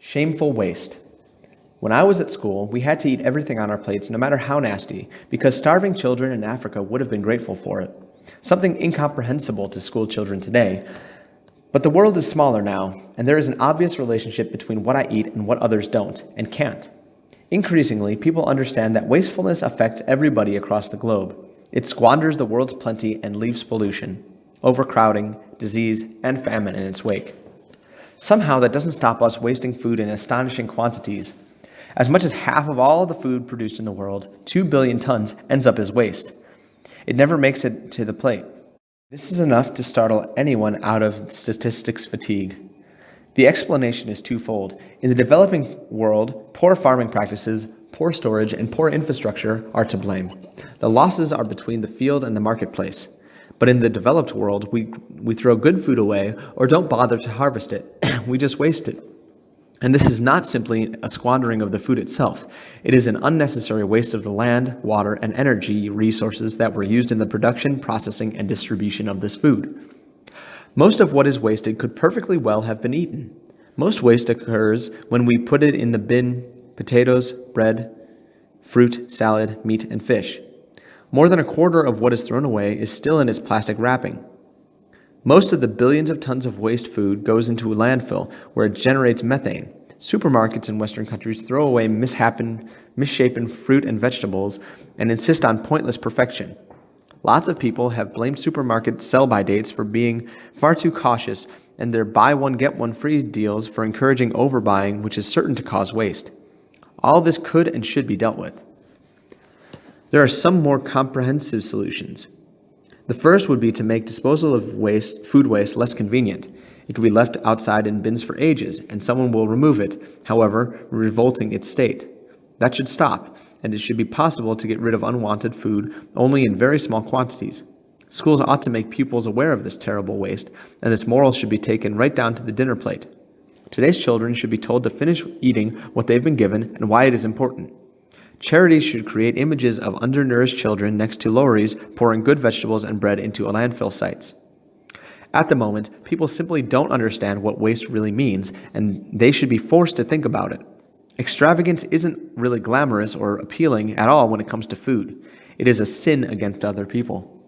Shameful waste. When I was at school, we had to eat everything on our plates, no matter how nasty, because starving children in Africa would have been grateful for it. Something incomprehensible to school children today. But the world is smaller now, and there is an obvious relationship between what I eat and what others don't, and can't. Increasingly, people understand that wastefulness affects everybody across the globe. It squanders the world's plenty and leaves pollution, overcrowding, disease, and famine in its wake. Somehow, that doesn't stop us wasting food in astonishing quantities. As much as half of all the food produced in the world, 2 billion tons, ends up as waste. It never makes it to the plate. This is enough to startle anyone out of statistics fatigue. The explanation is twofold. In the developing world, poor farming practices, poor storage, and poor infrastructure are to blame. The losses are between the field and the marketplace. But in the developed world, we throw good food away or don't bother to harvest it. We just waste it. And this is not simply a squandering of the food itself. It is an unnecessary waste of the land, water, and energy resources that were used in the production, processing, and distribution of this food. Most of what is wasted could perfectly well have been eaten. Most waste occurs when we put it in the bin: potatoes, bread, fruit, salad, meat, and fish. More than a quarter of what is thrown away is still in its plastic wrapping. Most of the billions of tons of waste food goes into a landfill, where it generates methane. Supermarkets in Western countries throw away misshapen fruit and vegetables and insist on pointless perfection. Lots of people have blamed supermarket sell-by dates for being far too cautious, and their buy one get one free deals for encouraging overbuying, which is certain to cause waste. All this could and should be dealt with. There are some more comprehensive solutions. The first would be to make disposal of food waste less convenient. It could be left outside in bins for ages, and someone will remove it, however revolting its state. That should stop, and it should be possible to get rid of unwanted food only in very small quantities. Schools ought to make pupils aware of this terrible waste, and this moral should be taken right down to the dinner plate. Today's children should be told to finish eating what they've been given and why it is important. Charities should create images of undernourished children next to lorries pouring good vegetables and bread into landfill sites. At the moment, people simply don't understand what waste really means, and they should be forced to think about it. Extravagance isn't really glamorous or appealing at all when it comes to food. It is a sin against other people.